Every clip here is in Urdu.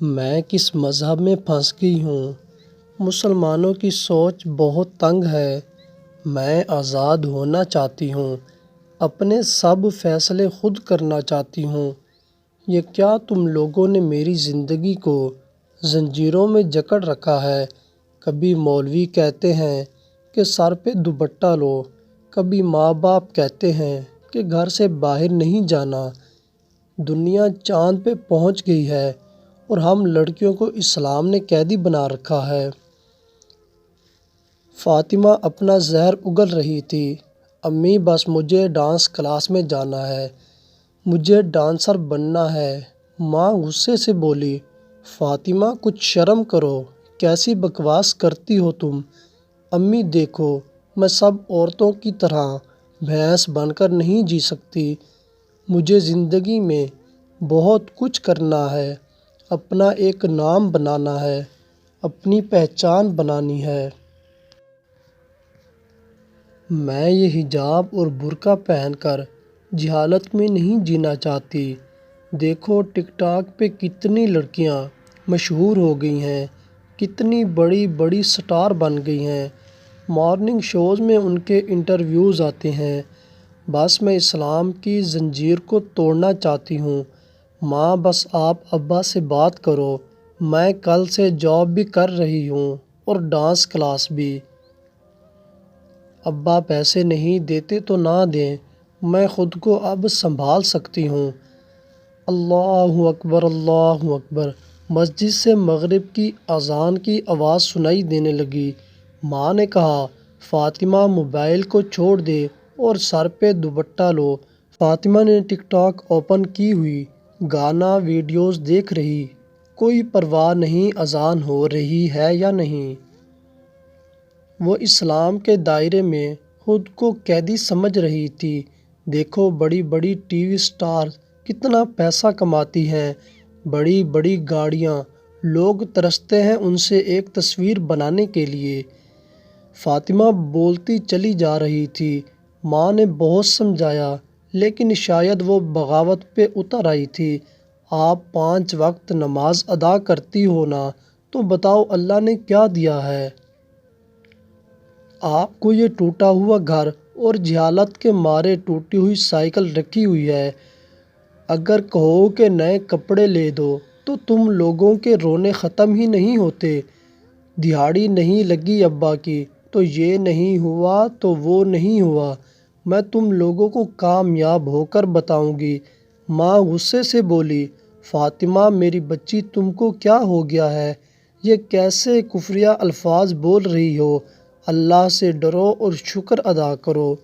میں کس مذہب میں پھنس گئی ہوں؟ مسلمانوں کی سوچ بہت تنگ ہے۔ میں آزاد ہونا چاہتی ہوں، اپنے سب فیصلے خود کرنا چاہتی ہوں۔ یہ کیا تم لوگوں نے میری زندگی کو زنجیروں میں جکڑ رکھا ہے؟ کبھی مولوی کہتے ہیں کہ سر پہ دوپٹہ لو، کبھی ماں باپ کہتے ہیں کہ گھر سے باہر نہیں جانا۔ دنیا چاند پہ پہنچ گئی ہے اور ہم لڑکیوں کو اسلام نے قیدی بنا رکھا ہے۔ فاطمہ اپنا زہر اگل رہی تھی۔ امی بس مجھے ڈانس کلاس میں جانا ہے، مجھے ڈانسر بننا ہے۔ ماں غصے سے بولی، فاطمہ کچھ شرم کرو، کیسی بکواس کرتی ہو تم؟ امی دیکھو، میں سب عورتوں کی طرح بھینس بن کر نہیں جی سکتی۔ مجھے زندگی میں بہت کچھ کرنا ہے، اپنا ایک نام بنانا ہے، اپنی پہچان بنانی ہے۔ میں یہ حجاب اور برقع پہن کر جہالت میں نہیں جینا چاہتی۔ دیکھو ٹک ٹاک پہ کتنی لڑکیاں مشہور ہو گئی ہیں، کتنی بڑی بڑی سٹار بن گئی ہیں۔ مارننگ شوز میں ان کے انٹرویوز آتے ہیں۔ بس میں اسلام کی زنجیر کو توڑنا چاہتی ہوں۔ ماں بس آپ ابا سے بات کرو، میں کل سے جاب بھی کر رہی ہوں اور ڈانس کلاس بھی۔ ابا پیسے نہیں دیتے تو نہ دیں، میں خود کو اب سنبھال سکتی ہوں۔ اللہ اکبر، اللہ اکبر۔ مسجد سے مغرب کی اذان کی آواز سنائی دینے لگی۔ ماں نے کہا، فاطمہ موبائل کو چھوڑ دے اور سر پہ دوپٹہ لو۔ فاطمہ نے ٹک ٹاک اوپن کی ہوئی، گانا ویڈیوز دیکھ رہی، کوئی پرواہ نہیں اذان ہو رہی ہے یا نہیں۔ وہ اسلام کے دائرے میں خود کو قیدی سمجھ رہی تھی۔ دیکھو بڑی بڑی ٹی وی سٹار کتنا پیسہ کماتی ہیں، بڑی بڑی گاڑیاں، لوگ ترستے ہیں ان سے ایک تصویر بنانے کے لیے۔ فاطمہ بولتی چلی جا رہی تھی۔ ماں نے بہت سمجھایا، لیکن شاید وہ بغاوت پہ اتر آئی تھی۔ آپ 5 وقت نماز ادا کرتی ہو نا، تو بتاؤ اللہ نے کیا دیا ہے؟ آپ کو یہ ٹوٹا ہوا گھر اور جہالت کے مارے ٹوٹی ہوئی سائیکل رکھی ہوئی ہے۔ اگر کہو کہ نئے کپڑے لے دو تو تم لوگوں کے رونے ختم ہی نہیں ہوتے۔ دہاڑی نہیں لگی ابا کی تو یہ نہیں ہوا تو وہ نہیں ہوا، میں تم لوگوں کو کامیاب ہو کر بتاؤں گی۔ ماں غصے سے بولی، فاطمہ میری بچی تم کو کیا ہو گیا ہے؟ یہ کیسے کفریہ الفاظ بول رہی ہو؟ اللہ سے ڈرو اور شکر ادا کرو۔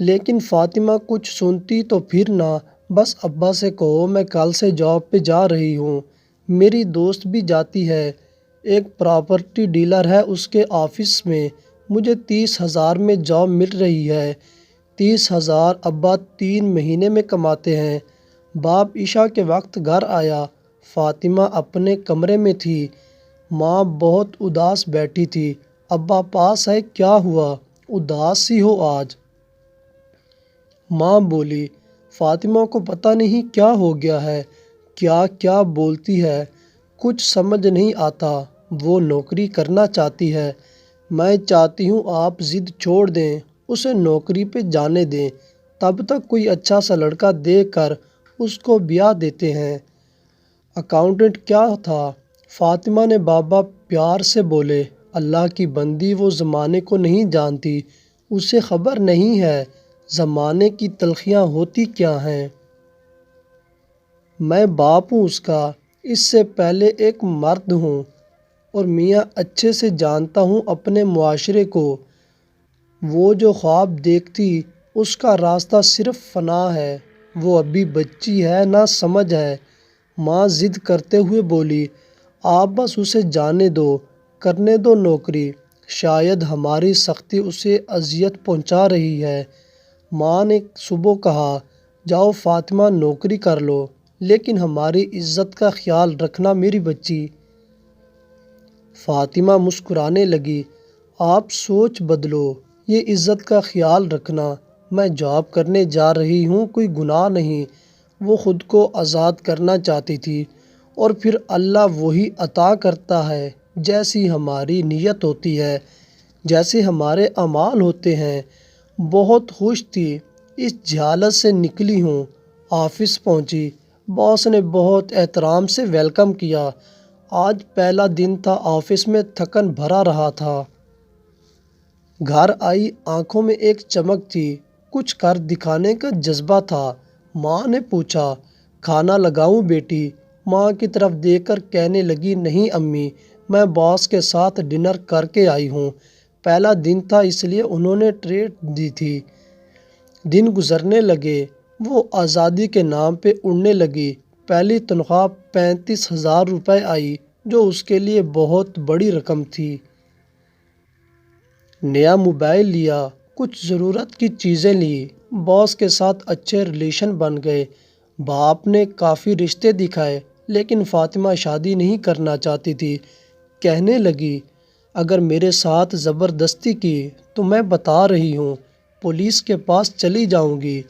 لیکن فاطمہ کچھ سنتی تو پھر نہ۔ بس ابا سے کہو میں کل سے جاب پہ جا رہی ہوں۔ میری دوست بھی جاتی ہے، ایک پراپرٹی ڈیلر ہے، اس کے آفس میں مجھے 30,000 میں جاب مل رہی ہے۔ 30,000 ابا 3 مہینے میں کماتے ہیں۔ باپ عشاء کے وقت گھر آیا، فاطمہ اپنے کمرے میں تھی۔ ماں بہت اداس بیٹھی تھی۔ ابا پاس ہے، کیا ہوا؟ اداس سی ہو آج؟ ماں بولی، فاطمہ کو پتہ نہیں کیا ہو گیا ہے، کیا کیا بولتی ہے، کچھ سمجھ نہیں آتا۔ وہ نوکری کرنا چاہتی ہے، میں چاہتی ہوں آپ ضد چھوڑ دیں، اسے نوکری پہ جانے دیں، تب تک کوئی اچھا سا لڑکا دیکھ کر اس کو بیاہ دیتے ہیں۔ اکاؤنٹنٹ کیا تھا؟ فاطمہ نے بابا پیار سے بولے، اللہ کی بندی وہ زمانے کو نہیں جانتی، اسے خبر نہیں ہے زمانے کی تلخیاں ہوتی کیا ہیں۔ میں باپ ہوں اس کا، اس سے پہلے ایک مرد ہوں، اور میاں اچھے سے جانتا ہوں اپنے معاشرے کو۔ وہ جو خواب دیکھتی اس کا راستہ صرف فنا ہے، وہ ابھی بچی ہے، نہ سمجھ ہے۔ ماں ضد کرتے ہوئے بولی، آپ بس اسے جانے دو، کرنے دو نوکری، شاید ہماری سختی اسے اذیت پہنچا رہی ہے۔ ماں نے صبح کہا، جاؤ فاطمہ نوکری کر لو، لیکن ہماری عزت کا خیال رکھنا میری بچی۔ فاطمہ مسکرانے لگی، آپ سوچ بدلو، یہ عزت کا خیال رکھنا، میں جاب کرنے جا رہی ہوں، کوئی گناہ نہیں۔ وہ خود کو آزاد کرنا چاہتی تھی اور پھر اللہ وہی عطا کرتا ہے جیسی ہماری نیت ہوتی ہے، جیسے ہمارے اعمال ہوتے ہیں۔ بہت خوش تھی، اس جہالت سے نکلی ہوں۔ آفس پہنچی، باس نے بہت احترام سے ویلکم کیا۔ آج پہلا دن تھا، آفس میں تھکن بھرا رہا تھا۔ گھر آئی، آنکھوں میں ایک چمک تھی، کچھ کر دکھانے کا جذبہ تھا۔ ماں نے پوچھا، کھانا لگاؤں بیٹی؟ ماں کی طرف دیکھ کر کہنے لگی، نہیں امی، میں باس کے ساتھ ڈنر کر کے آئی ہوں۔ پہلا دن تھا اس لیے انہوں نے ٹریٹ دی تھی۔ دن گزرنے لگے، وہ آزادی کے نام پہ اڑنے لگی۔ پہلی تنخواہ 35,000 روپے آئی، جو اس کے لیے بہت بڑی رقم تھی۔ نیا موبائل لیا، کچھ ضرورت کی چیزیں لی، باس کے ساتھ اچھے ریلیشن بن گئے۔ باپ نے کافی رشتے دکھائے، لیکن فاطمہ شادی نہیں کرنا چاہتی تھی۔ کہنے لگی، اگر میرے ساتھ زبردستی کی تو میں بتا رہی ہوں پولیس کے پاس چلی جاؤں گی۔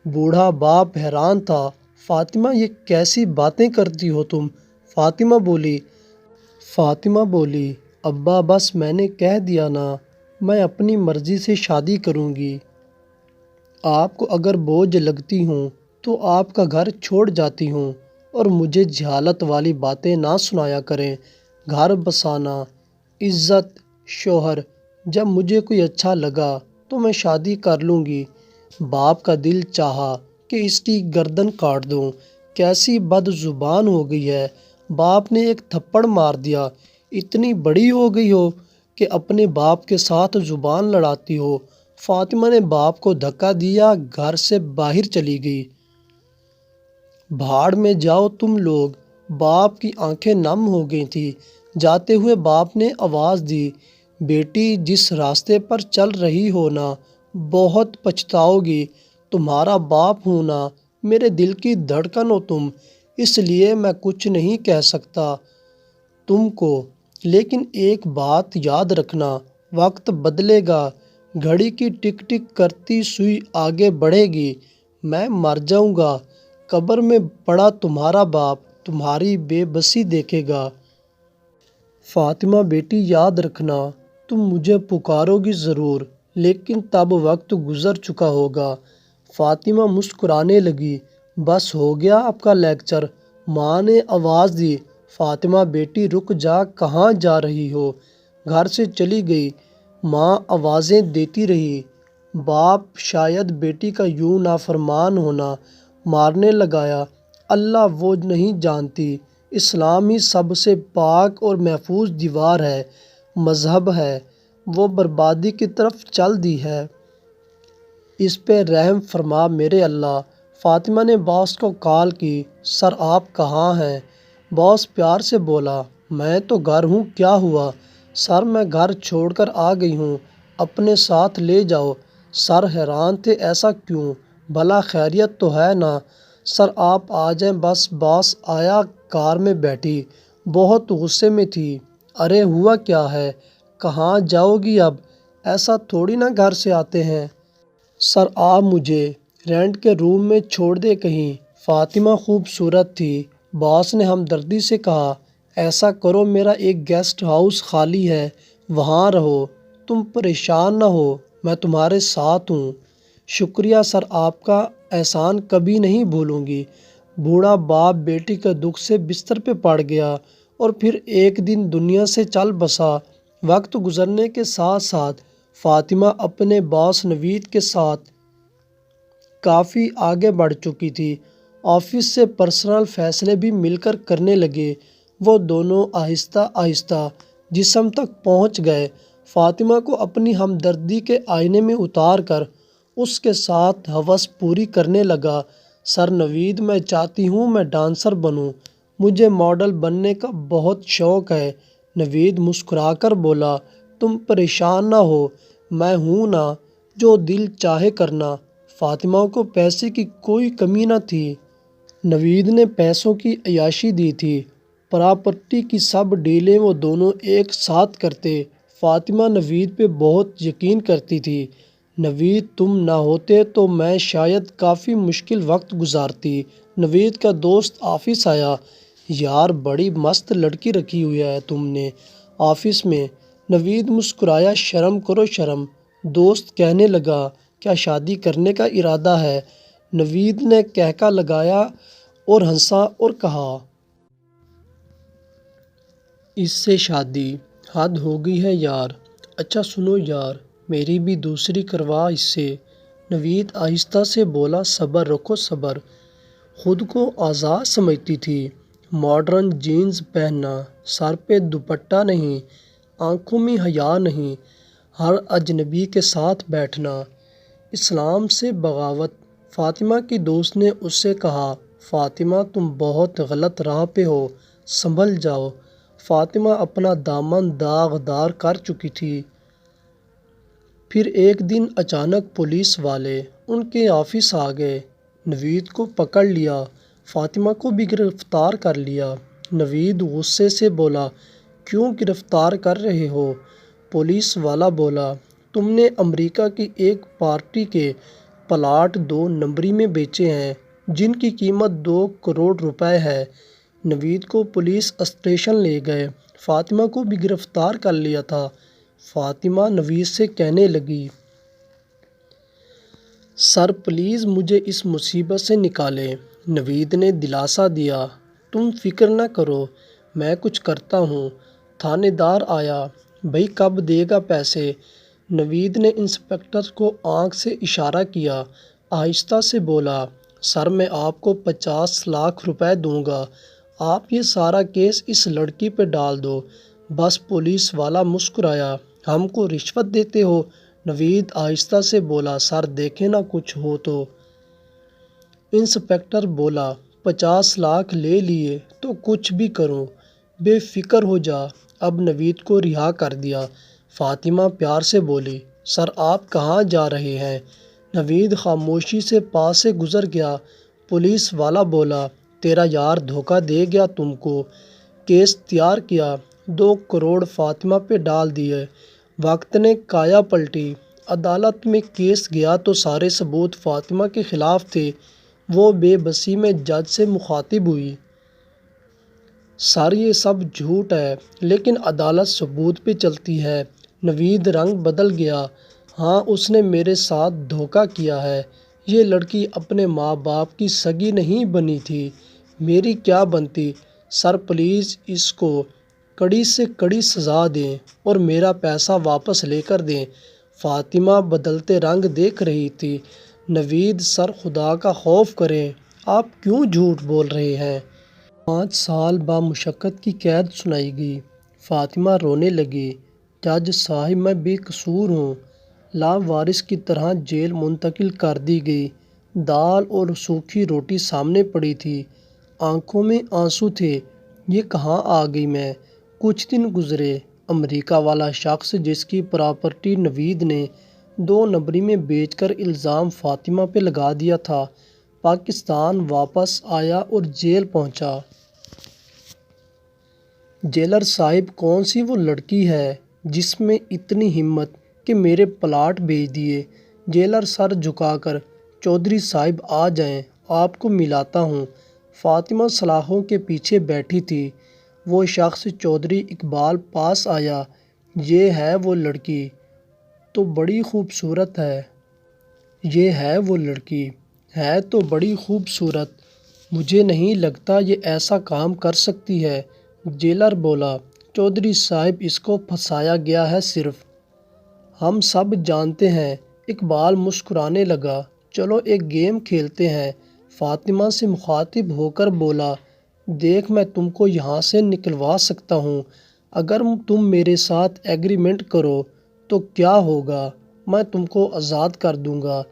بوڑھا باپ حیران تھا، فاطمہ یہ کیسی باتیں کرتی ہو تم؟ فاطمہ بولی، ابا بس میں نے کہہ دیا نا، میں اپنی مرضی سے شادی کروں گی۔ آپ کو اگر بوجھ لگتی ہوں تو آپ کا گھر چھوڑ جاتی ہوں، اور مجھے جہالت والی باتیں نہ سنایا کریں۔ گھر بسانا، عزت، شوہر، جب مجھے کوئی اچھا لگا تو میں شادی کر لوں گی۔ باپ کا دل چاہا کہ اس کی گردن کاٹ دوں، کیسی بد زبان ہو گئی ہے۔ باپ نے ایک تھپڑ مار دیا، اتنی بڑی ہو گئی ہو کہ اپنے باپ کے ساتھ زبان لڑاتی ہو۔ فاطمہ نے باپ کو دھکا دیا، گھر سے باہر چلی گئی۔ بھاڑ میں جاؤ تم لوگ، باپ کی آنکھیں نم ہو گئی تھیں۔ جاتے ہوئے باپ نے آواز دی، بیٹی جس راستے پر چل رہی ہو نا، بہت پچھتاؤ گی۔ تمہارا باپ ہوں نا، میرے دل کی دھڑکن ہو تم، اس لیے میں کچھ نہیں کہہ سکتا تم کو، لیکن ایک بات یاد رکھنا، وقت بدلے گا، گھڑی کی ٹک ٹک کرتی سوئی آگے بڑھے گی۔ میں مر جاؤں گا، قبر میں پڑا تمہارا باپ تمہاری بے بسی دیکھے گا۔ فاطمہ بیٹی یاد رکھنا، تم مجھے پکارو گی ضرور، لیکن تب وقت گزر چکا ہوگا۔ فاطمہ مسکرانے لگی، بس ہو گیا آپ کا لیکچر؟ ماں نے آواز دی، فاطمہ بیٹی رک جا، کہاں جا رہی ہو؟ گھر سے چلی گئی۔ ماں آوازیں دیتی رہی، باپ شاید بیٹی کا یوں نافرمان ہونا مارنے لگایا۔ اللہ وہ نہیں جانتی، اسلام ہی سب سے پاک اور محفوظ دیوار ہے، مذہب ہے، وہ بربادی کی طرف چل دی ہے، اس پہ رحم فرما میرے اللہ۔ فاطمہ نے باس کو کال کی، سر آپ کہاں ہیں؟ باس پیار سے بولا، میں تو گھر ہوں، کیا ہوا؟ سر میں گھر چھوڑ کر آ گئی ہوں، اپنے ساتھ لے جاؤ۔ سر حیران تھے، ایسا کیوں؟ بھلا خیریت تو ہے نا؟ سر آپ آ جائیں بس۔ باس آیا، کار میں بیٹھی، بہت غصے میں تھی۔ ارے ہوا کیا ہے؟ کہاں جاؤ گی اب؟ ایسا تھوڑی نہ گھر سے آتے ہیں۔ سر آپ مجھے رینٹ کے روم میں چھوڑ دے کہیں۔ فاطمہ خوبصورت تھی۔ باس نے ہمدردی سے کہا، ایسا کرو، میرا ایک گیسٹ ہاؤس خالی ہے، وہاں رہو، تم پریشان نہ ہو، میں تمہارے ساتھ ہوں۔ شکریہ سر، آپ کا احسان کبھی نہیں بھولوں گی۔ بوڑھا باپ بیٹی کے دکھ سے بستر پہ پڑ گیا، اور پھر ایک دن دنیا سے چل بسا۔ وقت گزرنے کے ساتھ ساتھ فاطمہ اپنے باس نوید کے ساتھ کافی آگے بڑھ چکی تھی۔ آفس سے پرسنل فیصلے بھی مل کر کرنے لگے۔ وہ دونوں آہستہ آہستہ جسم تک پہنچ گئے۔ فاطمہ کو اپنی ہمدردی کے آئینے میں اتار کر اس کے ساتھ ہوس پوری کرنے لگا، سر نوید میں چاہتی ہوں میں ڈانسر بنوں، مجھے ماڈل بننے کا بہت شوق ہے۔ نوید مسکرا کر بولا، تم پریشان نہ ہو، میں ہوں نا، جو دل چاہے کرنا۔ فاطمہ کو پیسے کی کوئی کمی نہ تھی۔ نوید نے پیسوں کی عیاشی دی تھی، پراپرٹی کی سب ڈیلیں وہ دونوں ایک ساتھ کرتے۔ فاطمہ نوید پہ بہت یقین کرتی تھی۔ نوید تم نہ ہوتے تو میں شاید کافی مشکل وقت گزارتی۔ نوید کا دوست آفس آیا، یار بڑی مست لڑکی رکھی ہوئی ہے تم نے آفس میں۔ نوید مسکرایا۔ شرم کرو شرم۔ دوست کہنے لگا کیا شادی کرنے کا ارادہ ہے؟ نوید نے کہکا لگایا اور ہنسا اور کہا اس سے شادی حد ہو گئی ہے یار۔ اچھا سنو یار، میری بھی دوسری کروا اس سے۔ نوید آہستہ سے بولا صبر رکھو صبر۔ خود کو آزاد سمجھتی تھی۔ ماڈرن جینز پہننا، سر پہ دوپٹہ نہیں، آنکھوں میں حیا نہیں، ہر اجنبی کے ساتھ بیٹھنا، اسلام سے بغاوت۔ فاطمہ کی دوست نے اس سے کہا فاطمہ تم بہت غلط راہ پہ ہو، سنبھل جاؤ۔ فاطمہ اپنا دامن داغدار کر چکی تھی۔ پھر ایک دن اچانک پولیس والے ان کے آفس آ گئے۔ نوید کو پکڑ لیا، فاطمہ کو بھی گرفتار کر لیا۔ نوید غصے سے بولا کیوں گرفتار کر رہے ہو؟ پولیس والا بولا تم نے امریکہ کی ایک پارٹی کے پلاٹ 2 نمبری میں بیچے ہیں جن کی قیمت 2 کروڑ روپے ہے۔ نوید کو پولیس اسٹیشن لے گئے۔ فاطمہ کو بھی گرفتار کر لیا تھا۔ فاطمہ نوید سے کہنے لگی سر پلیز مجھے اس مصیبت سے نکالیں۔ نوید نے دلاسا دیا تم فکر نہ کرو، میں کچھ کرتا ہوں۔ تھانے دار آیا، بھئی کب دے گا پیسے؟ نوید نے انسپکٹر کو آنکھ سے اشارہ کیا، آہستہ سے بولا سر میں آپ کو 50 لاکھ روپے دوں گا، آپ یہ سارا کیس اس لڑکی پہ ڈال دو۔ بس پولیس والا مسکرایا، ہم کو رشوت دیتے ہو؟ نوید آہستہ سے بولا سر دیکھیں نا کچھ ہو تو۔ انسپکٹر بولا 50 لاکھ لے لیے تو کچھ بھی کروں، بے فکر ہو جا۔ اب نوید کو رہا کر دیا۔ فاطمہ پیار سے بولی سر آپ کہاں جا رہے ہیں؟ نوید خاموشی سے پاس سے گزر گیا۔ پولیس والا بولا تیرا یار دھوکہ دے گیا تم کو، کیس تیار کیا، 2 کروڑ فاطمہ پہ ڈال دیے۔ وقت نے کایا پلٹی، عدالت میں کیس گیا تو سارے ثبوت فاطمہ کے خلاف تھے۔ وہ بے بسی میں جج سے مخاطب ہوئی سر یہ سب جھوٹ ہے لیکن عدالت ثبوت پہ چلتی ہے۔ نوید رنگ بدل گیا، ہاں اس نے میرے ساتھ دھوکہ کیا ہے۔ یہ لڑکی اپنے ماں باپ کی سگی نہیں بنی تھی، میری کیا بنتی؟ سر پلیز اس کو کڑی سے کڑی سزا دیں اور میرا پیسہ واپس لے کر دیں۔ فاطمہ بدلتے رنگ دیکھ رہی تھی۔ نوید سر خدا کا خوف کریں، آپ کیوں جھوٹ بول رہے ہیں؟ 5 سال بامشقت کی قید سنائی گئی۔ فاطمہ رونے لگی، جج صاحب میں بے قصور ہوں۔ لاوارث کی طرح جیل منتقل کر دی گئی۔ دال اور سوکھی روٹی سامنے پڑی تھی، آنکھوں میں آنسو تھے۔ یہ کہاں آ گئی میں؟ کچھ دن گزرے۔ امریکہ والا شخص جس کی پراپرٹی نوید نے 2 نمبری میں بیچ کر الزام فاطمہ پہ لگا دیا تھا، پاکستان واپس آیا اور جیل پہنچا۔ جیلر صاحب کون سی وہ لڑکی ہے جس میں اتنی ہمت کہ میرے پلاٹ بیچ دیے؟ جیلر سر جھکا کر چودھری صاحب آ جائیں، آپ کو ملاتا ہوں۔ فاطمہ سلاخوں کے پیچھے بیٹھی تھی۔ وہ شخص چودھری اقبال پاس آیا، یہ ہے وہ لڑکی تو بڑی خوبصورت ہے۔ یہ ہے وہ لڑکی ہے تو بڑی خوبصورت، مجھے نہیں لگتا یہ ایسا کام کر سکتی ہے۔ جیلر بولا چودھری صاحب اس کو پھنسایا گیا ہے صرف، ہم سب جانتے ہیں۔ اقبال مسکرانے لگا، چلو ایک گیم کھیلتے ہیں۔ فاطمہ سے مخاطب ہو کر بولا دیکھ میں تم کو یہاں سے نکلوا سکتا ہوں، اگر تم میرے ساتھ ایگریمنٹ کرو تو کیا ہوگا، میں تم کو آزاد کر دوں گا،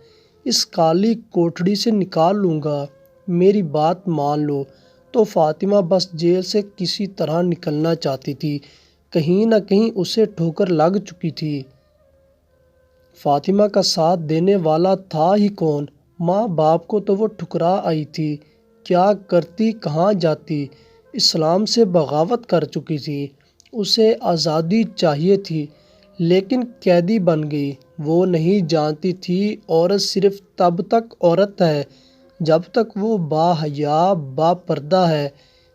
اس کالی کوٹڑی سے نکال لوں گا، میری بات مان لو۔ تو فاطمہ بس جیل سے کسی طرح نکلنا چاہتی تھی، کہیں نہ کہیں اسے ٹھوکر لگ چکی تھی۔ فاطمہ کا ساتھ دینے والا تھا ہی کون؟ ماں باپ کو تو وہ ٹھکرا آئی تھی، کیا کرتی کہاں جاتی؟ اسلام سے بغاوت کر چکی تھی، اسے آزادی چاہیے تھی لیکن قیدی بن گئی۔ وہ نہیں جانتی تھی عورت صرف تب تک عورت ہے جب تک وہ با حیا با پردہ ہے،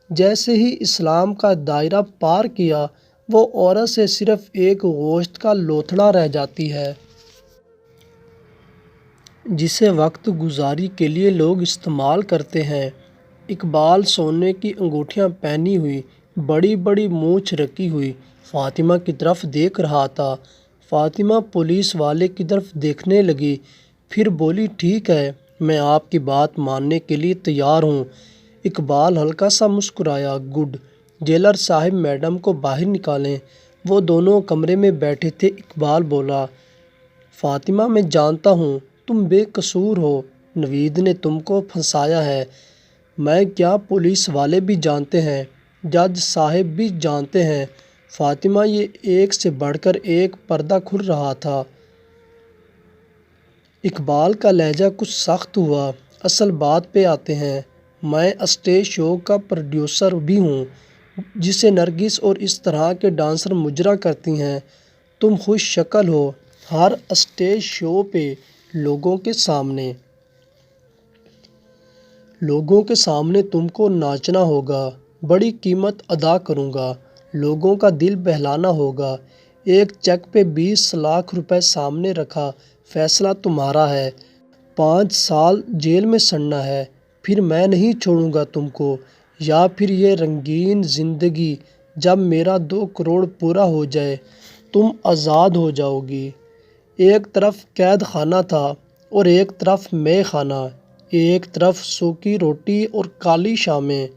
جیسے ہی اسلام کا دائرہ پار کیا وہ عورت سے صرف ایک گوشت کا لوتھڑا رہ جاتی ہے جسے وقت گزاری کے لیے لوگ استعمال کرتے ہیں۔ اقبال سونے کی انگوٹھیاں پہنی ہوئی، بڑی بڑی مونچھ رکھی ہوئی فاطمہ کی طرف دیکھ رہا تھا۔ فاطمہ پولیس والے کی طرف دیکھنے لگی، پھر بولی ٹھیک ہے، میں آپ کی بات ماننے کے لیے تیار ہوں۔ اقبال ہلکا سا مسکرایا، گڈ، جیلر صاحب میڈم کو باہر نکالیں۔ وہ دونوں کمرے میں بیٹھے تھے۔ اقبال بولا، فاطمہ میں جانتا ہوں تم بے قصور ہو، نوید نے تم کو پھنسایا ہے۔ میں کیا، پولیس والے بھی جانتے ہیں، جج صاحب بھی جانتے ہیں۔ فاطمہ، یہ ایک سے بڑھ کر ایک پردہ کھل رہا تھا۔ اقبال کا لہجہ کچھ سخت ہوا۔ اصل بات پہ آتے ہیں، میں اسٹیج شو کا پروڈیوسر بھی ہوں جسے نرگس اور اس طرح کے ڈانسر مجرا کرتی ہیں۔ تم خوش شکل ہو، ہر اسٹیج شو پہ لوگوں کے سامنے تم کو ناچنا ہوگا، بڑی قیمت ادا کروں گا، لوگوں کا دل بہلانا ہوگا۔ ایک چیک پہ 20 لاکھ روپے سامنے رکھا، فیصلہ تمہارا ہے، 5 سال جیل میں سڑنا ہے، پھر میں نہیں چھوڑوں گا تم کو، یا پھر یہ رنگین زندگی جب میرا 2 کروڑ پورا ہو جائے تم آزاد ہو جاؤ گی۔ ایک طرف قید خانہ تھا اور ایک طرف مے خانہ، ایک طرف سوکھی روٹی اور کالی شامیں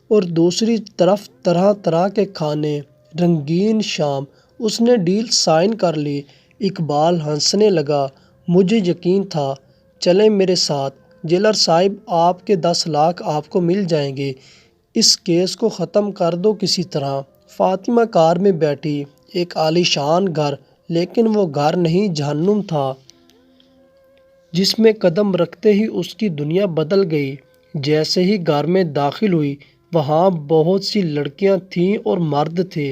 اور دوسری طرف طرح طرح کے کھانے، رنگین شام۔ اس نے ڈیل سائن کر لی۔ اقبال ہنسنے لگا، مجھے یقین تھا، چلیں میرے ساتھ، جیلر صاحب آپ کے 10 لاکھ آپ کو مل جائیں گے، اس کیس کو ختم کر دو کسی طرح۔ فاطمہ کار میں بیٹھی، ایک عالی شان گھر، لیکن وہ گھر نہیں، جہنم تھا جس میں قدم رکھتے ہی اس کی دنیا بدل گئی۔ جیسے ہی گھر میں داخل ہوئی، وہاں بہت سی لڑکیاں تھیں اور مرد تھے،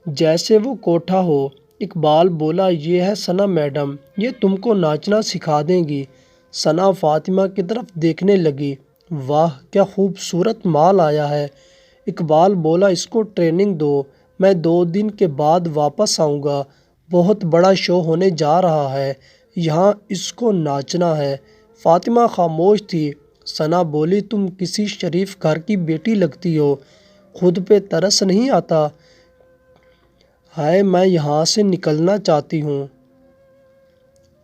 جیسے وہ کوٹھا ہو۔ اقبال بولا، یہ ہے ثنا میڈم، یہ تم کو ناچنا سکھا دیں گی۔ ثنا فاطمہ کی طرف دیکھنے لگی، واہ کیا خوبصورت مال آیا ہے۔ اقبال بولا، اس کو ٹریننگ دو، میں 2 دن کے بعد واپس آؤں گا، بہت بڑا شو ہونے جا رہا ہے، یہاں اس کو ناچنا ہے۔ فاطمہ خاموش تھی۔ ثنا بولی، تم کسی شریف گھر کی بیٹی لگتی ہو، خود پہ ترس نہیں آتا؟ ہائے، میں یہاں سے نکلنا چاہتی ہوں۔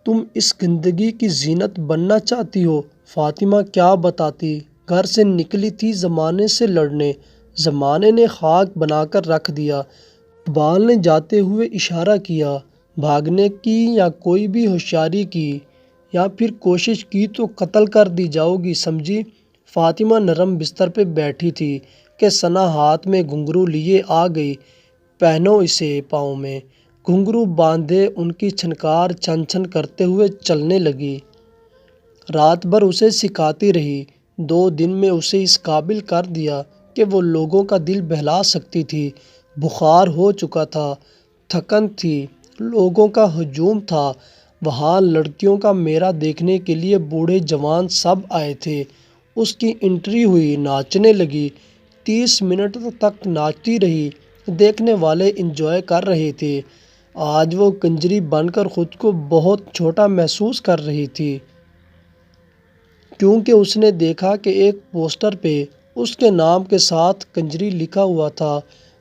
تم اس گندگی کی زینت بننا چاہتی ہو؟ فاطمہ کیا بتاتی، گھر سے نکلی تھی زمانے سے لڑنے، زمانے نے خاک بنا کر رکھ دیا۔ اقبال نے جاتے ہوئے اشارہ کیا، بھاگنے کی یا کوئی بھی ہوشیاری کی یا پھر کوشش کی تو قتل کر دی جاؤ گی، سمجھی؟ فاطمہ نرم بستر پہ بیٹھی تھی کہ ثنا ہاتھ میں گھنگرو لیے آ گئی۔ پہنو اسے پاؤں میں۔ گھنگرو باندھے ان کی چھنکار چھن چھن کرتے ہوئے چلنے لگی۔ رات بھر اسے سکھاتی رہی، 2 دن میں اسے اس قابل کر دیا کہ وہ لوگوں کا دل بہلا سکتی تھی۔ بخار ہو چکا تھا، تھکن تھی، لوگوں کا ہجوم تھا، وہاں لڑکیوں کا میلہ دیکھنے کے لیے بوڑھے جوان سب آئے تھے۔ اس کی انٹری ہوئی، ناچنے لگی، 30 منٹ تک ناچتی رہی، دیکھنے والے انجوائے کر رہے تھے۔ آج وہ کنجری بن کر خود کو بہت چھوٹا محسوس کر رہی تھی، کیونکہ اس نے دیکھا کہ ایک پوسٹر پہ اس کے نام کے ساتھ کنجری لکھا ہوا تھا۔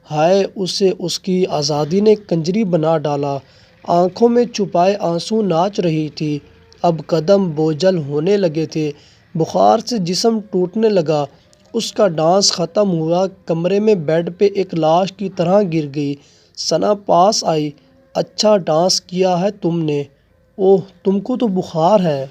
ہائے، اسے اس کی آزادی نے کنجری بنا ڈالا۔ آنکھوں میں چھپائے آنسو ناچ رہی تھی۔ اب قدم بوجھل ہونے لگے تھے، بخار سے جسم ٹوٹنے لگا۔ اس کا ڈانس ختم ہوا، کمرے میں بیڈ پہ ایک لاش کی طرح گر گئی۔ ثنا پاس آئی، اچھا ڈانس کیا ہے تم نے، اوہ تم کو تو بخار ہے۔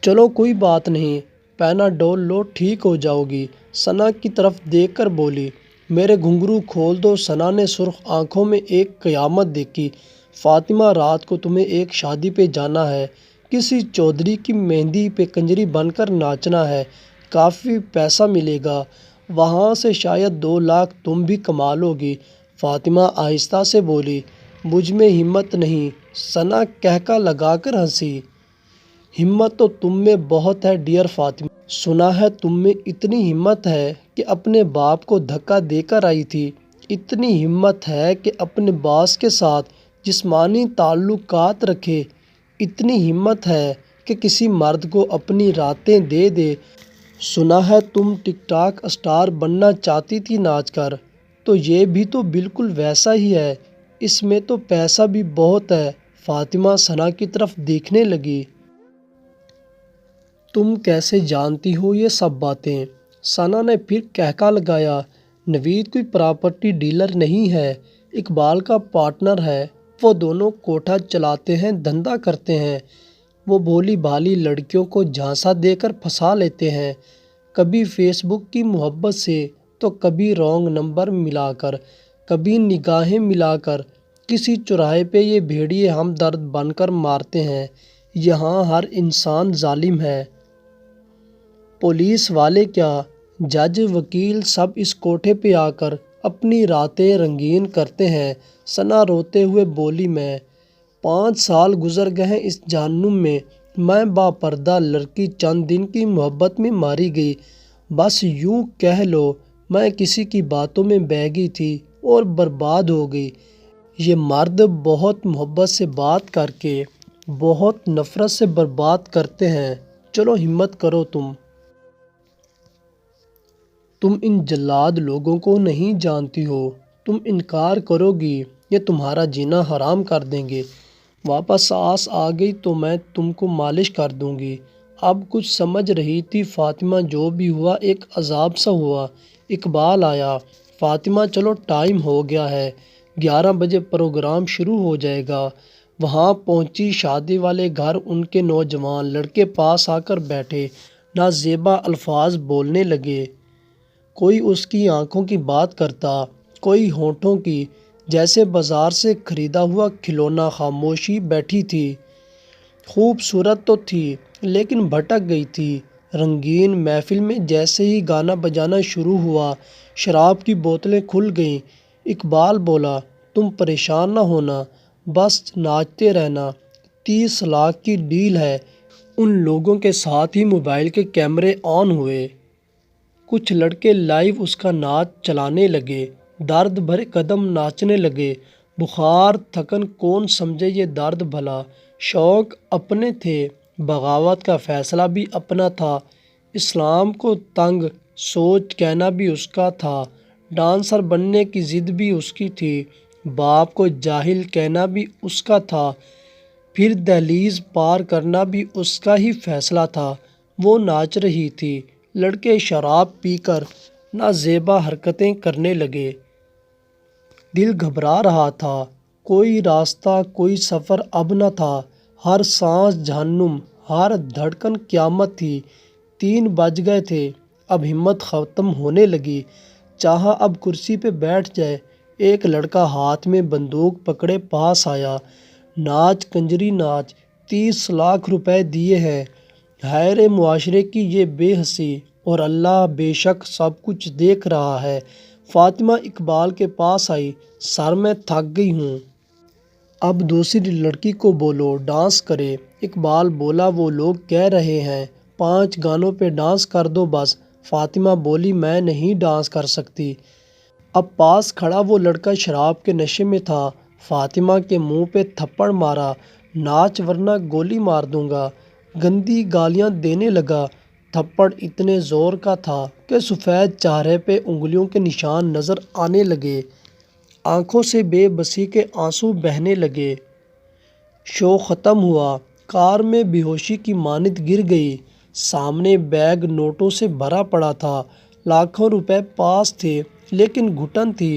چلو کوئی بات نہیں، پیناڈول لو، ٹھیک ہو جاؤ گی۔ ثنا کی طرف دیکھ کر بولی، میرے گھنگرو کھول دو۔ ثنا نے سرخ آنکھوں میں ایک قیامت دیکھی۔ فاطمہ، رات کو تمہیں ایک شادی پہ جانا ہے، کسی چودھری کی مہندی پہ کنجری بن کر ناچنا ہے، کافی پیسہ ملے گا، وہاں سے شاید 2 لاکھ تم بھی کما لو گی۔ فاطمہ آہستہ سے بولی، مجھ میں ہمت نہیں۔ ثنا قہقہ لگا کر ہنسی، ہمت تو تم میں بہت ہے ڈیئر فاطمہ، سنا ہے تم میں اتنی ہمت ہے کہ اپنے باپ کو دھکا دے کر آئی تھی، اتنی ہمت ہے کہ اپنے باس کے ساتھ جسمانی تعلقات رکھے، اتنی ہمت ہے کہ کسی مرد کو اپنی راتیں دے دے۔ سنا ہے تم ٹک ٹاک اسٹار بننا چاہتی تھی ناچ کر، تو یہ بھی تو بالکل ویسا ہی ہے، اس میں تو پیسہ بھی بہت ہے۔ فاطمہ ثنا کی طرف دیکھنے لگی۔ تم کیسے جانتی ہو یہ سب باتیں؟ ثنا نے پھر کہکا لگایا، نوید کوئی پراپرٹی ڈیلر نہیں ہے، اقبال کا پارٹنر ہے، وہ دونوں کوٹھا چلاتے ہیں، دھندا کرتے ہیں، وہ بھولی بھالی لڑکیوں کو جھانسا دے کر پھنسا لیتے ہیں، کبھی فیس بک کی محبت سے تو کبھی رانگ نمبر ملا کر، کبھی نگاہیں ملا کر، کسی چوراہے پہ یہ بھیڑیے ہمدرد بن کر مارتے ہیں۔ یہاں ہر انسان ظالم ہے، پولیس والے کیا، جج وکیل سب اس کوٹھے پہ آ کر اپنی راتیں رنگین کرتے ہیں۔ ثنا روتے ہوئے بولی، میں 5 سال گزر گئے ہیں اس جہنم میں با پردہ لڑکی چند دن کی محبت میں ماری گئی، بس یوں کہہ لو میں کسی کی باتوں میں بہہ گئی تھی اور برباد ہو گئی۔ یہ مرد بہت محبت سے بات کر کے بہت نفرت سے برباد کرتے ہیں۔ چلو ہمت کرو تم ان جلاد لوگوں کو نہیں جانتی ہو، تم انکار کرو گی یہ تمہارا جینا حرام کر دیں گے، واپس سانس آ گئی تو میں تم کو مالش کر دوں گی۔ اب کچھ سمجھ رہی تھی فاطمہ، جو بھی ہوا ایک عذاب سا ہوا۔ اقبال آیا، فاطمہ چلو ٹائم ہو گیا ہے، 11 بجے پروگرام شروع ہو جائے گا۔ وہاں پہنچی، شادی والے گھر، ان کے نوجوان لڑکے پاس آ کر بیٹھے، نازیبا الفاظ بولنے لگے، کوئی اس کی آنکھوں کی بات کرتا، کوئی ہونٹوں کی، جیسے بازار سے خریدا ہوا کھلونا۔ خاموشی بیٹھی تھی، خوبصورت تو تھی لیکن بھٹک گئی تھی۔ رنگین محفل میں جیسے ہی گانا بجانا شروع ہوا، شراب کی بوتلیں کھل گئیں۔ اقبال بولا، تم پریشان نہ ہونا، بس ناچتے رہنا، 30 لاکھ کی ڈیل ہے۔ ان لوگوں کے ساتھ ہی موبائل کے کیمرے آن ہوئے، کچھ لڑکے لائیو اس کا ناچ چلانے لگے، درد بھرے قدم ناچنے لگے۔ بخار تھکن کون سمجھے یہ درد بھلا، شوق اپنے تھے، بغاوت کا فیصلہ بھی اپنا تھا، اسلام کو تنگ سوچ کہنا بھی اس کا تھا، ڈانسر بننے کی ضد بھی اس کی تھی، باپ کو جاہل کہنا بھی اس کا تھا، پھر دہلیز پار کرنا بھی اس کا ہی فیصلہ تھا۔ وہ ناچ رہی تھی، لڑکے شراب پی کر نازیبا حرکتیں کرنے لگے۔ دل گھبرا رہا تھا، کوئی راستہ کوئی سفر اب نہ تھا، ہر سانس جہنم، ہر دھڑکن قیامت تھی۔ 3 بج گئے تھے، اب ہمت ختم ہونے لگی، چاہا اب کرسی پہ بیٹھ جائے۔ ایک لڑکا ہاتھ میں بندوق پکڑے پاس آیا، ناچ کنجری ناچ، 30 لاکھ روپے دیے ہیں، ہائے رے معاشرے کی یہ بے حسی، اور اللہ بے شک سب کچھ دیکھ رہا ہے۔ فاطمہ اقبال کے پاس آئی، سر میں تھک گئی ہوں، اب دوسری لڑکی کو بولو ڈانس کرے۔ اقبال بولا، وہ لوگ کہہ رہے ہیں 5 گانوں پہ ڈانس کر دو بس۔ فاطمہ بولی، میں نہیں ڈانس کر سکتی۔ اب پاس کھڑا وہ لڑکا شراب کے نشے میں تھا، فاطمہ کے منہ پہ تھپڑ مارا، ناچ ورنہ گولی مار دوں گا، گندی گالیاں دینے لگا۔ تھپڑ اتنے زور کا تھا کہ سفید چہرے پہ انگلیوں کے نشان نظر آنے لگے، آنکھوں سے بے بسی کے آنسو بہنے لگے۔ شو ختم ہوا، کار میں بے ہوشی کی مانند گر گئی، سامنے بیگ نوٹوں سے بھرا پڑا تھا، لاکھوں روپے پاس تھے لیکن گھٹن تھی۔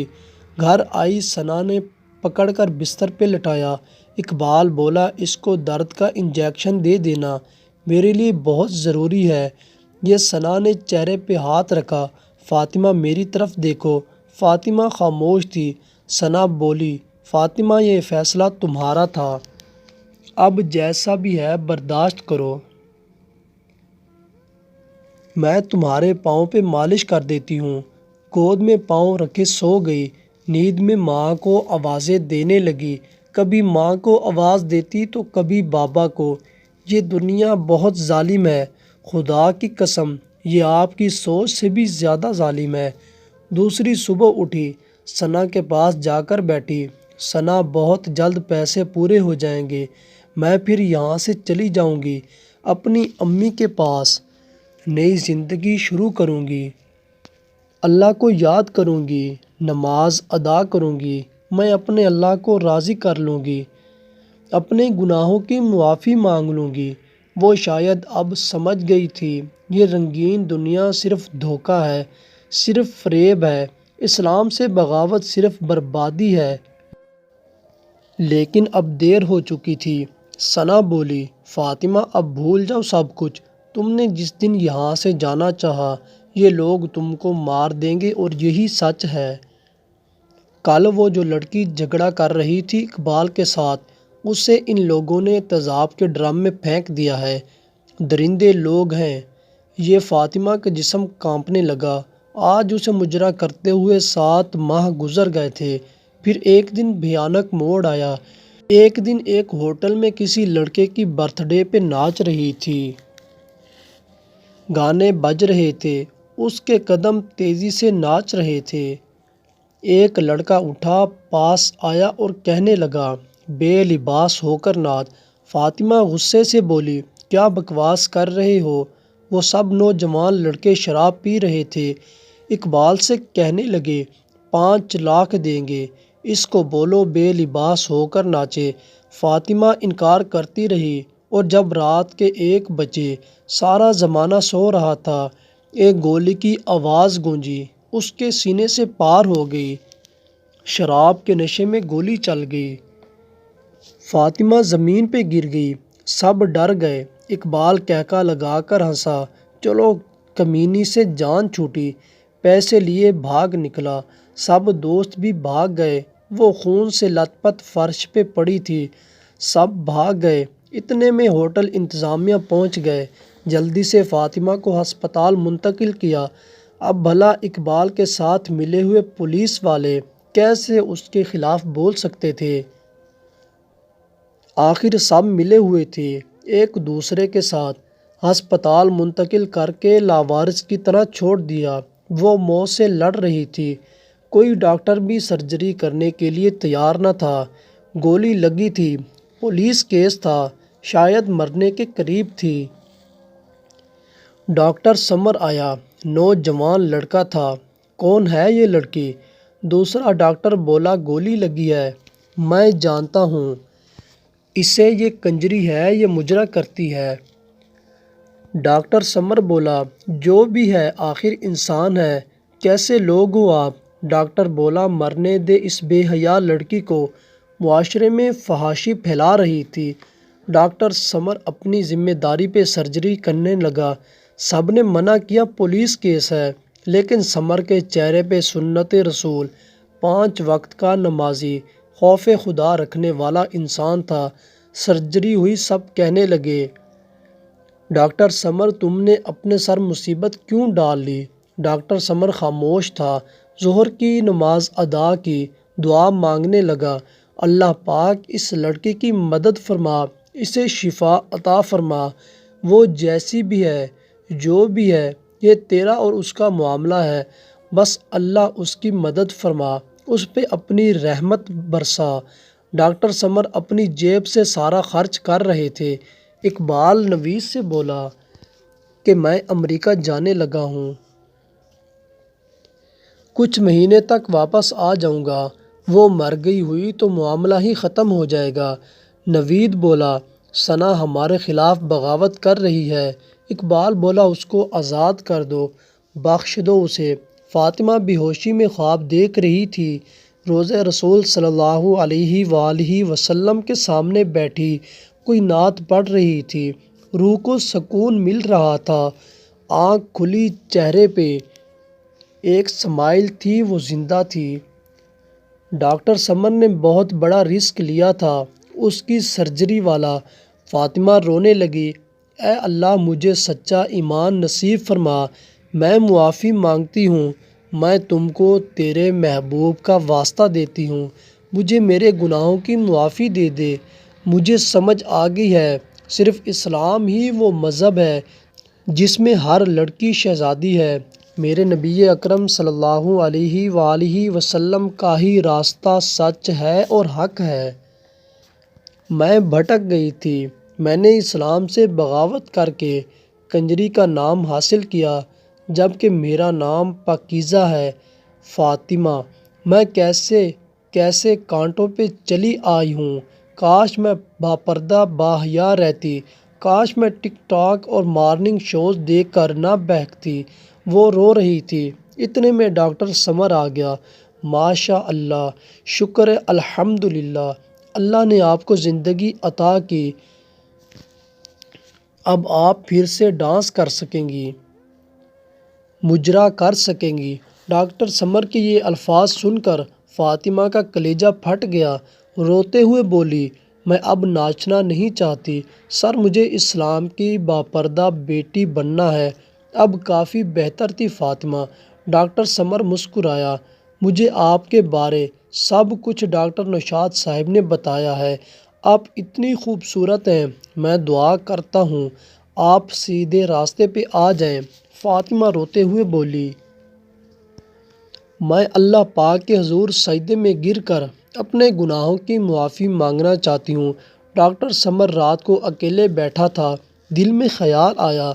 گھر آئی، ثنا نے پکڑ کر بستر پہ لٹایا۔ اقبال بولا، اس کو درد کا انجیکشن دے دینا، میرے لیے بہت ضروری ہے۔ یہ ثنا نے چہرے پہ ہاتھ رکھا، فاطمہ میری طرف دیکھو۔ فاطمہ خاموش تھی۔ ثنا بولی، فاطمہ یہ فیصلہ تمہارا تھا، اب جیسا بھی ہے برداشت کرو، میں تمہارے پاؤں پہ مالش کر دیتی ہوں۔ گود میں پاؤں رکھے سو گئی، نیند میں ماں کو آوازیں دینے لگی، کبھی ماں کو آواز دیتی تو کبھی بابا کو۔ یہ دنیا بہت ظالم ہے، خدا کی قسم یہ آپ کی سوچ سے بھی زیادہ ظالم ہے۔ دوسری صبح اٹھی، ثنا کے پاس جا کر بیٹھی۔ ثنا بہت جلد پیسے پورے ہو جائیں گے، میں پھر یہاں سے چلی جاؤں گی، اپنی امی کے پاس نئی زندگی شروع کروں گی، اللہ کو یاد کروں گی، نماز ادا کروں گی، میں اپنے اللہ کو راضی کر لوں گی، اپنے گناہوں کی معافی مانگ لوں گی۔ وہ شاید اب سمجھ گئی تھی یہ رنگین دنیا صرف دھوکہ ہے، صرف فریب ہے، اسلام سے بغاوت صرف بربادی ہے۔ لیکن اب دیر ہو چکی تھی۔ ثنا بولی، فاطمہ اب بھول جاؤ سب کچھ، تم نے جس دن یہاں سے جانا چاہا یہ لوگ تم کو مار دیں گے اور یہی سچ ہے۔ کل وہ جو لڑکی جھگڑا کر رہی تھی اقبال کے ساتھ، اسے ان لوگوں نے تیزاب کے ڈرم میں پھینک دیا ہے، درندے لوگ ہیں۔ یہ فاطمہ کا جسم کانپنے لگا۔ آج اسے مجرا کرتے ہوئے 7 ماہ گزر گئے تھے۔ پھر ایک دن بھیانک موڑ آیا۔ ایک دن ایک ہوٹل میں کسی لڑکے کی برتھ ڈے پہ ناچ رہی تھی، گانے بج رہے تھے، اس کے قدم تیزی سے ناچ رہے تھے۔ ایک لڑکا اٹھا، پاس آیا اور کہنے لگا، بے لباس ہو کر ناچ۔ فاطمہ غصے سے بولی، کیا بکواس کر رہے ہو؟ وہ سب نوجوان لڑکے شراب پی رہے تھے۔ اقبال سے کہنے لگے، 5 لاکھ دیں گے، اس کو بولو بے لباس ہو کر ناچے۔ فاطمہ انکار کرتی رہی اور جب رات کے 1 بجے سارا زمانہ سو رہا تھا، ایک گولی کی آواز گونجی، اس کے سینے سے پار ہو گئی، شراب کے نشے میں گولی چل گئی۔ فاطمہ زمین پہ گر گئی، سب ڈر گئے۔ اقبال کہکا لگا کر ہنسا، چلو کمینی سے جان چھوٹی، پیسے لیے بھاگ نکلا۔ سب دوست بھی بھاگ گئے، وہ خون سے لت پت فرش پہ پڑی تھی، سب بھاگ گئے۔ اتنے میں ہوٹل انتظامیہ پہنچ گئے، جلدی سے فاطمہ کو ہسپتال منتقل کیا۔ اب بھلا اقبال کے ساتھ ملے ہوئے پولیس والے کیسے اس کے خلاف بول سکتے تھے؟ آخر سب ملے ہوئے تھے ایک دوسرے کے ساتھ۔ ہسپتال منتقل کر کے لاوارث کی طرح چھوڑ دیا۔ وہ موت سے لڑ رہی تھی، کوئی ڈاکٹر بھی سرجری کرنے کے لیے تیار نہ تھا۔ گولی لگی تھی، پولیس کیس تھا، شاید مرنے کے قریب تھی۔ ڈاکٹر سمر آیا، نوجوان لڑکا تھا۔ کون ہے یہ لڑکی؟ دوسرا ڈاکٹر بولا، گولی لگی ہے، میں جانتا ہوں اسے، یہ کنجری ہے، یہ مجرا کرتی ہے۔ ڈاکٹر سمر بولا، جو بھی ہے آخر انسان ہے، کیسے لوگ ہو آپ؟ ڈاکٹر بولا، مرنے دے اس بے حیا لڑکی کو، معاشرے میں فحاشی پھیلا رہی تھی۔ ڈاکٹر سمر اپنی ذمہ داری پہ سرجری کرنے لگا۔ سب نے منع کیا، پولیس کیس ہے، لیکن سمر کے چہرے پہ سنت رسول، 5 وقت کا نمازی، خوف خدا رکھنے والا انسان تھا۔ سرجری ہوئی، سب کہنے لگے، ڈاکٹر سمر تم نے اپنے سر مصیبت کیوں ڈال لی؟ ڈاکٹر سمر خاموش تھا۔ ظہر کی نماز ادا کی، دعا مانگنے لگا، اللہ پاک اس لڑکی کی مدد فرما، اسے شفا عطا فرما، وہ جیسی بھی ہے، جو بھی ہے، یہ تیرا اور اس کا معاملہ ہے، بس اللہ اس کی مدد فرما، اس پہ اپنی رحمت برسا۔ ڈاکٹر سمر اپنی جیب سے سارا خرچ کر رہے تھے۔ اقبال نویس سے بولا کہ میں امریکہ جانے لگا ہوں، کچھ مہینے تک واپس آ جاؤں گا، وہ مر گئی ہوئی تو معاملہ ہی ختم ہو جائے گا۔ نوید بولا، ثنا ہمارے خلاف بغاوت کر رہی ہے۔ اقبال بولا، اس کو آزاد کر دو، بخش دو اسے۔ فاطمہ بے ہوشی میں خواب دیکھ رہی تھی، روضہ رسول صلی اللہ علیہ وآلہ وسلم کے سامنے بیٹھی کوئی نعت پڑھ رہی تھی، روح کو سکون مل رہا تھا، آنکھ کھلی، چہرے پہ ایک سمائل تھی، وہ زندہ تھی۔ ڈاکٹر سمر نے بہت بڑا رسک لیا تھا، اس کی سرجری والا۔ فاطمہ رونے لگی، اے اللہ مجھے سچا ایمان نصیب فرما، میں معافی مانگتی ہوں، میں تم کو تیرے محبوب کا واسطہ دیتی ہوں، مجھے میرے گناہوں کی معافی دے دے۔ مجھے سمجھ آ گئی ہے صرف اسلام ہی وہ مذہب ہے جس میں ہر لڑکی شہزادی ہے۔ میرے نبی اکرم صلی اللہ علیہ وآلہ وسلم کا ہی راستہ سچ ہے اور حق ہے۔ میں بھٹک گئی تھی۔ میں نے اسلام سے بغاوت کر کے کنجری کا نام حاصل کیا، جبکہ میرا نام پاکیزہ ہے۔ فاطمہ، میں کیسے کیسے کانٹوں پہ چلی آئی ہوں۔ کاش میں باپردہ باحیا رہتی، کاش میں ٹک ٹاک اور مارننگ شوز دیکھ کر نہ بہکتی۔ وہ رو رہی تھی۔ اتنے میں ڈاکٹر سمر آ گیا۔ ماشاء اللہ، شکر ہے، الحمدللہ، اللہ نے آپ کو زندگی عطا کی، اب آپ پھر سے ڈانس کر سکیں گی، مجرا کر سکیں گی۔ ڈاکٹر سمر کے یہ الفاظ سن کر فاطمہ کا کلیجہ پھٹ گیا۔ روتے ہوئے بولی، میں اب ناچنا نہیں چاہتی سر، مجھے اسلام کی باپردہ بیٹی بننا ہے۔ اب کافی بہتر تھی فاطمہ۔ ڈاکٹر سمر مسکرایا۔ مجھے آپ کے بارے سب کچھ ڈاکٹر نوشاد صاحب نے بتایا ہے۔ آپ اتنی خوبصورت ہیں، میں دعا کرتا ہوں آپ سیدھے راستے پہ آ جائیں۔ فاطمہ روتے ہوئے بولی، میں اللہ پاک کے حضور سجدے میں گر کر اپنے گناہوں کی معافی مانگنا چاہتی ہوں۔ ڈاکٹر سمر رات کو اکیلے بیٹھا تھا۔ دل میں خیال آیا،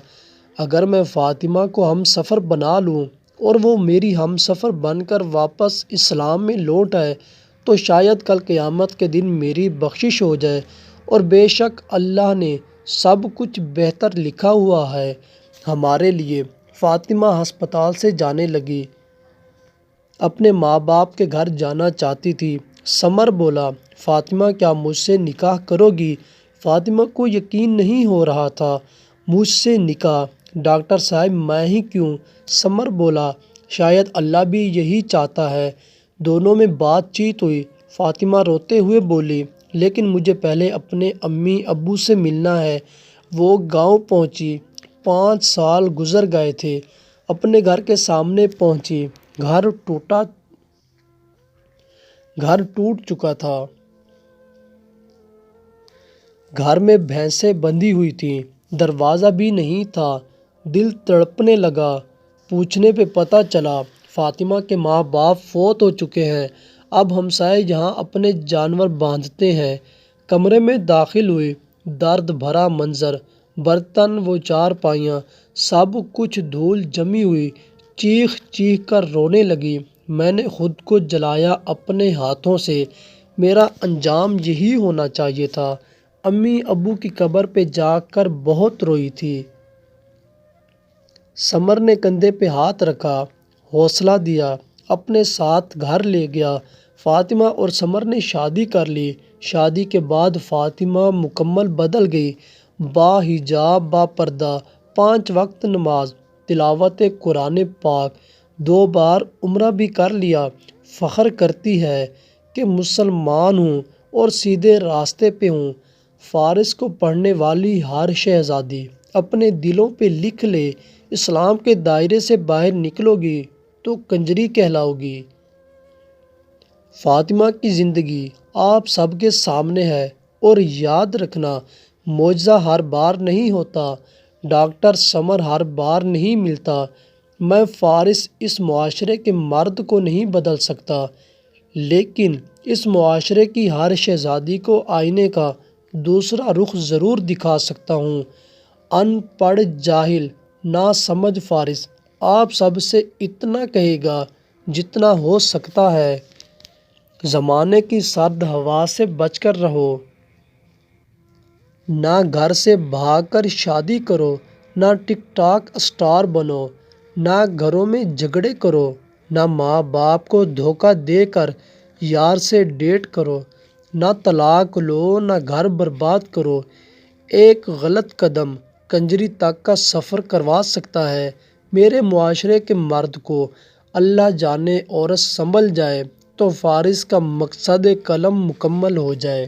اگر میں فاطمہ کو ہم سفر بنا لوں اور وہ میری ہم سفر بن کر واپس اسلام میں لوٹ آئے تو شاید کل قیامت کے دن میری بخشش ہو جائے، اور بے شک اللہ نے سب کچھ بہتر لکھا ہوا ہے ہمارے لیے۔ فاطمہ ہسپتال سے جانے لگی، اپنے ماں باپ کے گھر جانا چاہتی تھی۔ سمر بولا، فاطمہ کیا مجھ سے نکاح کرو گی؟ فاطمہ کو یقین نہیں ہو رہا تھا۔ مجھ سے نکاح؟ ڈاکٹر صاحب میں ہی کیوں؟ سمر بولا، شاید اللہ بھی یہی چاہتا ہے۔ دونوں میں بات چیت ہوئی۔ فاطمہ روتے ہوئے بولی، لیکن مجھے پہلے اپنے امی ابو سے ملنا ہے۔ وہ گاؤں پہنچی۔ 5 سال گزر گئے تھے۔ اپنے گھر کے سامنے پہنچی۔ گھر ٹوٹ چکا تھا۔ گھر میں بھینسیں بندھی ہوئی تھیں، دروازہ بھی نہیں تھا۔ دل تڑپنے لگا۔ پوچھنے پہ پتہ چلا فاطمہ کے ماں باپ فوت ہو چکے ہیں۔ اب ہمسائے یہاں اپنے جانور باندھتے ہیں۔ کمرے میں داخل ہوئی۔ درد بھرا منظر، برتن و چارپائیاں، سب کچھ دھول جمی ہوئی۔ چیخ چیخ کر رونے لگی، میں نے خود کو جلایا اپنے ہاتھوں سے، میرا انجام یہی ہونا چاہیے تھا۔ امی ابو کی قبر پہ جا کر بہت روئی تھی۔ سمر نے کندھے پہ ہاتھ رکھا، حوصلہ دیا، اپنے ساتھ گھر لے گیا۔ فاطمہ اور سمر نے شادی کر لی۔ شادی کے بعد فاطمہ مکمل بدل گئی۔ با حجاب، با پردہ، 5 وقت نماز، تلاوت قرآن پاک، 2 بار عمرہ بھی کر لیا۔ فخر کرتی ہے کہ مسلمان ہوں اور سیدھے راستے پہ ہوں۔ فارس کو پڑھنے والی ہر شہزادی اپنے دلوں پہ لکھ لے، اسلام کے دائرے سے باہر نکلو گی تو کنجری کہلاؤ گی۔ فاطمہ کی زندگی آپ سب کے سامنے ہے، اور یاد رکھنا، معجزہ ہر بار نہیں ہوتا، ڈاکٹر سمر ہر بار نہیں ملتا۔ میں فارس اس معاشرے کے مرد کو نہیں بدل سکتا، لیکن اس معاشرے کی ہر شہزادی کو آئینے کا دوسرا رخ ضرور دکھا سکتا ہوں۔ ان پڑھ جاہل نا سمجھ فارس آپ سب سے اتنا کہے گا جتنا ہو سکتا ہے۔ زمانے کی سرد ہوا سے بچ کر رہو۔ نہ گھر سے بھاگ کر شادی کرو، نہ ٹک ٹاک اسٹار بنو، نہ گھروں میں جھگڑے کرو، نہ ماں باپ کو دھوکہ دے کر یار سے ڈیٹ کرو، نہ طلاق لو، نہ گھر برباد کرو۔ ایک غلط قدم کنجری تک کا سفر کروا سکتا ہے۔ میرے معاشرے کے مرد کو اللہ جانے عورت سنبھل جائے تو فارس کا مقصد قلم مکمل ہو جائے۔